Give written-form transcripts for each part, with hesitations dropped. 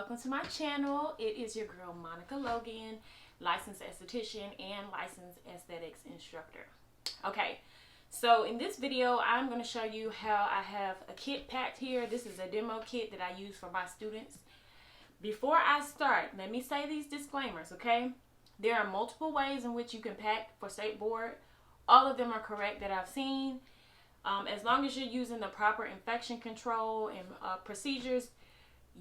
welcome to my channel. It is your girl Monica Logan, licensed esthetician and licensed aesthetics instructor. Okay, so in this video I'm going to show you how I have a kit packed here. This is a demo kit that I use for my students. Before I start, let me say these disclaimers, okay? There are multiple ways in which you can pack for State Board. All of them are correct that I've seen. As long as you're using the proper infection control and procedures,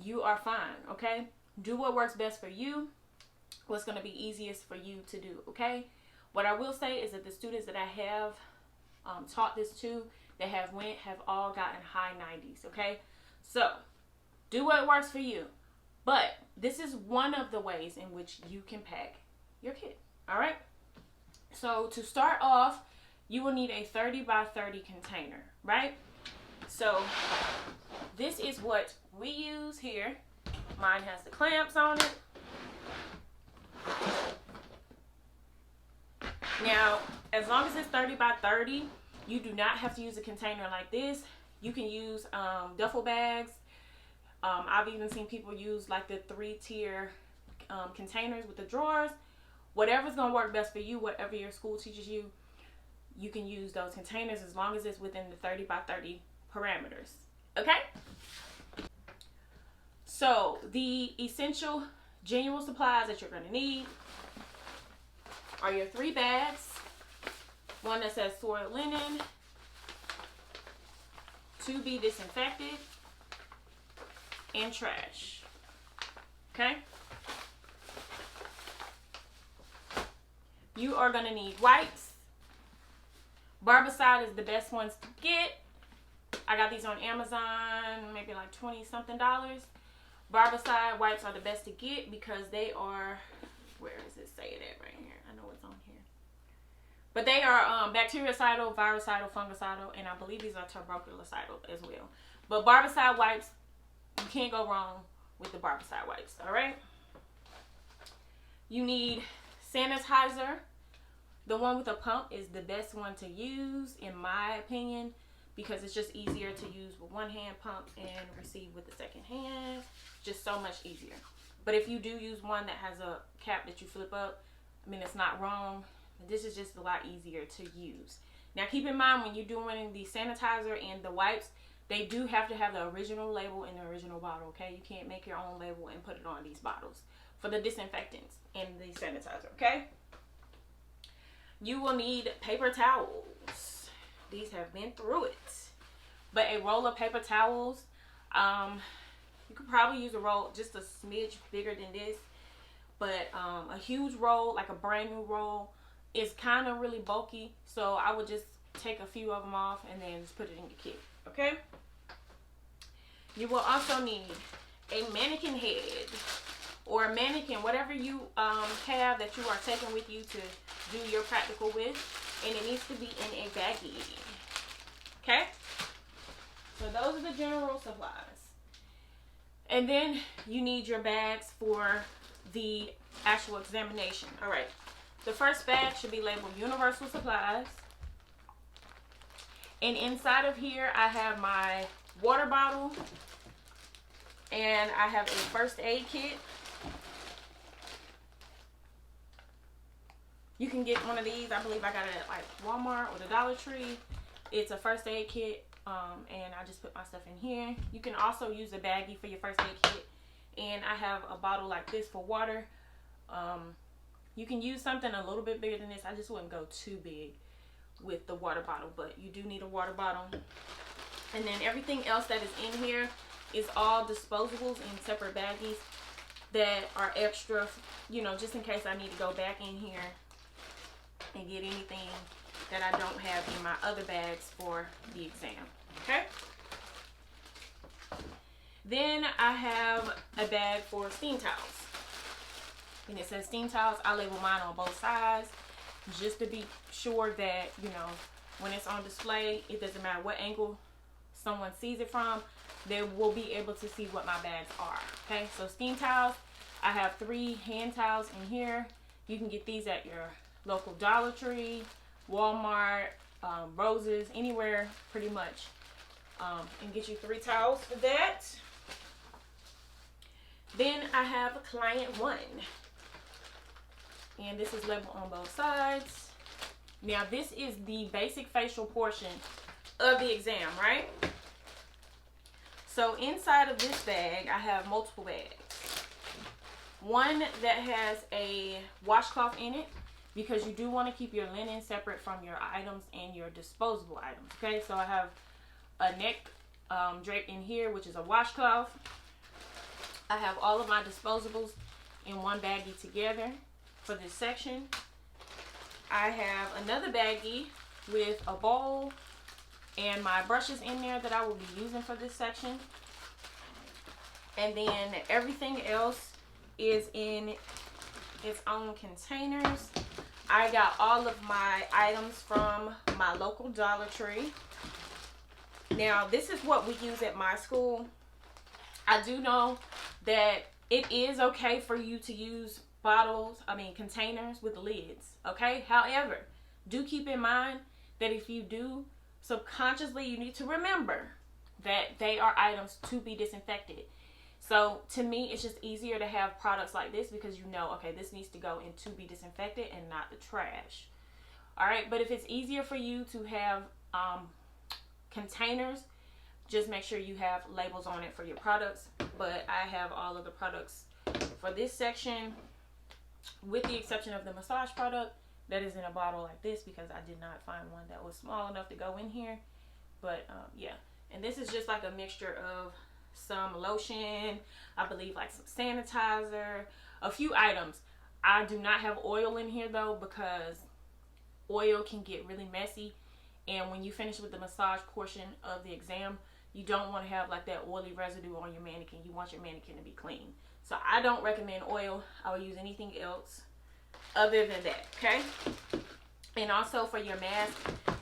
you are fine, okay? Do what works best for you, what's going to be easiest for you to do, okay? What I will say is that the students that I have taught this to, that have all gotten high 90s, okay? So, do what works for you. But this is one of the ways in which you can pack your kit, all right? So, to start off, you will need a 30 by 30 container, right? So, this is what we use here. Mine has the clamps on it. Now, as long as it's 30 by 30, you do not have to use a container like this. You can use duffel bags. I've even seen people use like the 3-tier containers with the drawers. Whatever's going to work best for you, whatever your school teaches you, you can use those containers as long as it's within the 30 by 30 parameters. Okay? So, the essential general supplies that you're going to need are your 3 bags. One that says soiled linen, to be disinfected, and trash. Okay? You are going to need wipes. Barbicide is the best ones to get. I got these on Amazon, maybe like $20-something. Barbicide wipes are the best to get because they are, where does it say it at right here? I know it's on here. But they are bactericidal, virucidal, fungicidal, and I believe these are tuberculocidal as well. But barbicide wipes, you can't go wrong with the barbicide wipes, all right? You need sanitizer. The one with a pump is the best one to use, in my opinion, because it's just easier to use with one hand pump and receive with the second hand. Just so much easier. But if you do use one that has a cap that you flip up, I mean, it's not wrong. This is just a lot easier to use. Now, keep in mind when you're doing the sanitizer and the wipes, they do have to have the original label in the original bottle, okay? You can't make your own label and put it on these bottles for the disinfectants and the sanitizer, okay? You will need paper towels. These have been through it. But a roll of paper towels, you could probably use a roll just a smidge bigger than this. But a huge roll, like a brand new roll, is kind of really bulky. So I would just take a few of them off and then just put it in your kit, okay? You will also need a mannequin head or a mannequin, whatever you have that you are taking with you to do your practical with, and it needs to be in a baggie. Okay? So those are the general supplies. And then you need your bags for the actual examination. All right. The first bag should be labeled Universal Supplies. And inside of here, I have my water bottle. And I have a first aid kit. You can get one of these. I believe I got it at like Walmart or the Dollar Tree. It's a first aid kit. And I just put my stuff in here. You can also use a baggie for your first aid kit. And I have a bottle like this for water. You can use something a little bit bigger than this. I just wouldn't go too big with the water bottle. But you do need a water bottle. And then everything else that is in here is all disposables in separate baggies that are extra, you know, just in case I need to go back in here and get anything that I don't have in my other bags for the exam. Okay? Then I have a bag for steam towels. And it says steam towels. I label mine on both sides just to be sure that, you know, when it's on display, it doesn't matter what angle someone sees it from, they will be able to see what my bags are. Okay? So steam towels. I have 3 hand towels in here. You can get these at your local Dollar Tree, Walmart, Roses, anywhere pretty much. And get you 3 towels for that. Then I have client 1. And this is labeled on both sides. Now this is the basic facial portion of the exam, right? So inside of this bag, I have multiple bags. One that has a washcloth in it, because you do want to keep your linen separate from your items and your disposable items. Okay, so I have a neck drape in here, which is a washcloth. I have all of my disposables in one baggie together for this section. I have another baggie with a bowl and my brushes in there that I will be using for this section. And then everything else is in its own containers. I got all of my items from my local Dollar Tree. Now, this is what we use at my school. I do know that it is okay for you to use containers with lids, okay? However, do keep in mind that if you do, subconsciously you need to remember that they are items to be disinfected. So to me, it's just easier to have products like this because you know, okay, this needs to go in to be disinfected and not the trash. All right, but if it's easier for you to have containers, just make sure you have labels on it for your products. But I have all of the products for this section, with the exception of the massage product that is in a bottle like this, because I did not find one that was small enough to go in here. But yeah, and this is just like a mixture of some lotion, I believe like some sanitizer, a few items. I do not have oil in here though, because oil can get really messy, and when you finish with the massage portion of the exam, you don't want to have like that oily residue on your mannequin. You want your mannequin to be clean. So I don't recommend oil. I will use anything else other than that, okay? And also for your mask,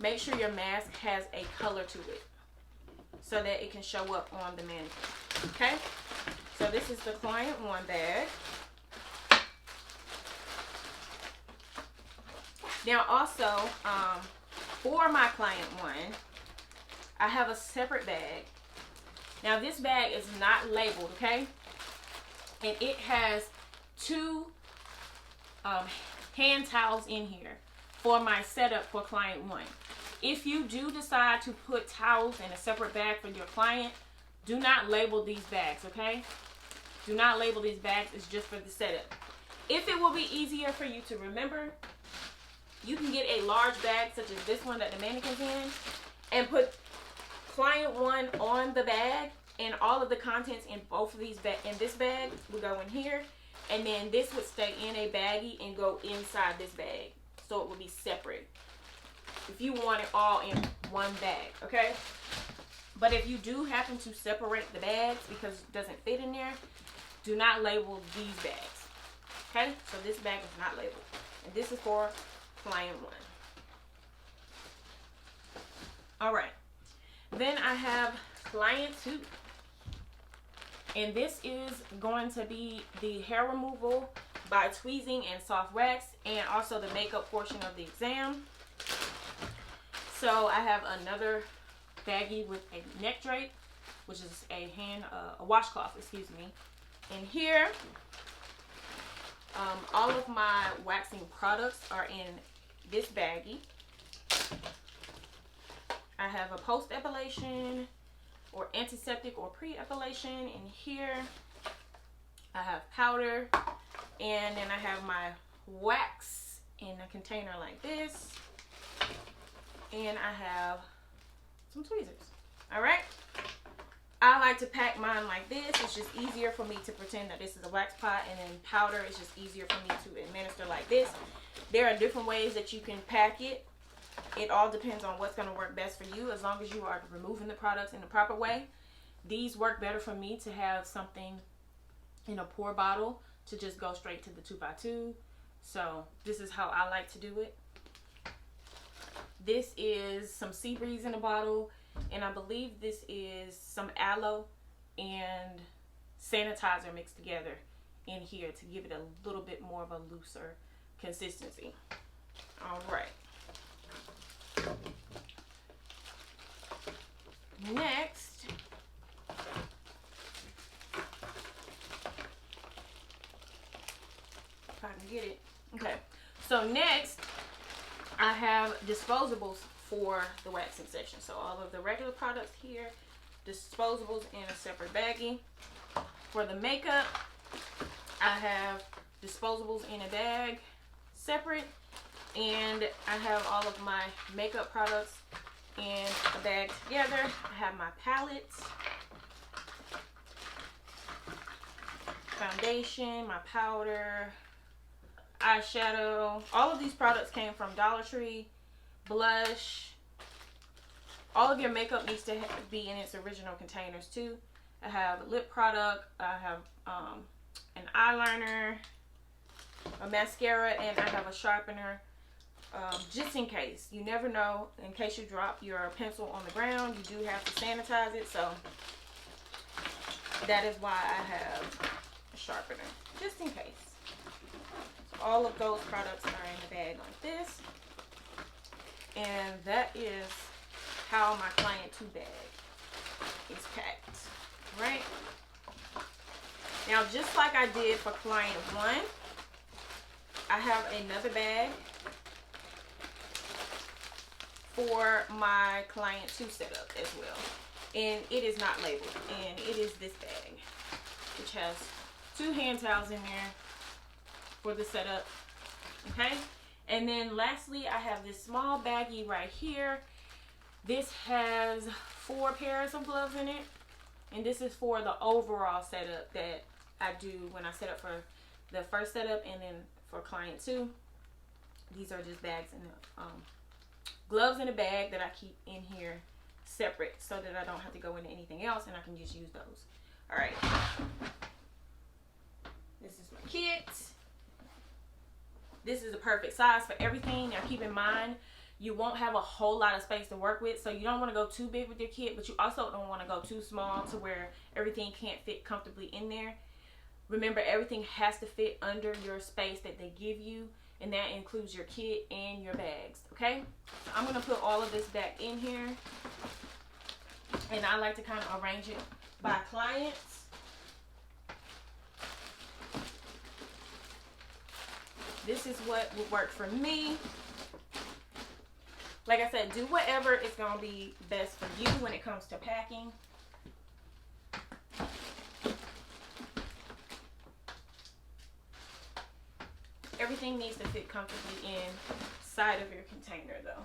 make sure your mask has a color to it so that it can show up on the mannequin, okay? So this is the client 1 bag. Now also, for my client 1, I have a separate bag. Now this bag is not labeled, okay? And it has 2 hand towels in here for my setup for client 1. If you do decide to put towels in a separate bag for your client, do not label these bags, okay? Do not label these bags. It's just for the setup. If it will be easier for you to remember, you can get a large bag such as this one that the mannequin's in and put client 1 on the bag, and all of the contents in both of these in this bag will go in here, and then this would stay in a baggie and go inside this bag, so it will be separate if you want it all in one bag, okay? But if you do happen to separate the bags because it doesn't fit in there, do not label these bags, okay? So this bag is not labeled, and this is for client 1. All right, then I have client 2. And this is going to be the hair removal by tweezing and soft wax, and also the makeup portion of the exam. So I have another baggie with a neck drape, which is a washcloth, excuse me. And here, all of my waxing products are in this baggie. I have a post-epilation or antiseptic or pre-epilation in here. I have powder, and then I have my wax in a container like this, and I have some tweezers. All right, I like to pack mine like this. It's just easier for me to pretend that this is a wax pot, and then powder is just easier for me to administer like this. There are different ways that you can pack it. It all depends on what's going to work best for you, as long as you are removing the products in the proper way. These work better for me to have something in a pour bottle to just go straight to the 2x2. So this is how I like to do it. This is some sea breeze in a bottle, and I believe this is some aloe and sanitizer mixed together in here to give it a little bit more of a looser consistency. All right. Next, get it. Okay, so next I have disposables for the waxing section. So all of the regular products here, disposables in a separate baggie. For the makeup, I have disposables in a bag separate, and I have all of my makeup products in a bag together. I have my palettes, foundation, my powder, eyeshadow. All of these products came from Dollar Tree. Blush. All of your makeup needs to be in its original containers too. I have lip product, I have an eyeliner, a mascara, and I have a sharpener, just in case. You never know. In case you drop your pencil on the ground, you do have to sanitize it. So that is why I have a sharpener, just in case. So all of those products are in a bag like this. And that is how my client 2 bag is packed, right? Now, just like I did for client 1, I have another bag for my client 2 setup as well. And it is not labeled, and it is this bag, which has 2 hand towels in there for the setup, okay? And then lastly, I have this small baggie right here. This has 4 pairs of gloves in it. And this is for the overall setup that I do when I set up for the first setup and then for client 2. These are just bags and gloves in a bag that I keep in here separate so that I don't have to go into anything else and I can just use those. All right. This is my kit. This is the perfect size for everything. Now keep in mind, you won't have a whole lot of space to work with, so you don't want to go too big with your kit, but you also don't want to go too small to where everything can't fit comfortably in there. Remember, everything has to fit under your space that they give you, and that includes your kit and your bags, okay? So I'm going to put all of this back in here, and I like to kind of arrange it by clients. This is what would work for me. Like I said, do whatever is going to be best for you when it comes to packing. Everything needs to fit comfortably inside of your container though.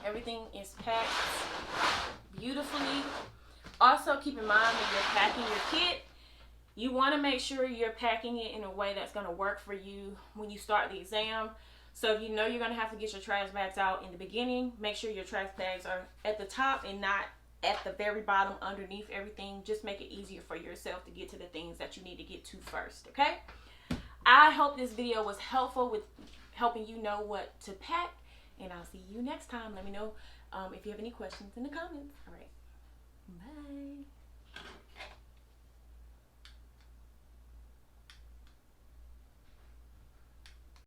Everything is packed beautifully. Also, keep in mind when you're packing your kit, you want to make sure you're packing it in a way that's going to work for you when you start the exam. So if you know you're going to have to get your trash bags out in the beginning, make sure your trash bags are at the top and not at the very bottom underneath everything. Just make it easier for yourself to get to the things that you need to get to first, okay? I hope this video was helpful with helping you know what to pack. And I'll see you next time. Let me know if you have any questions in the comments. All right. Bye.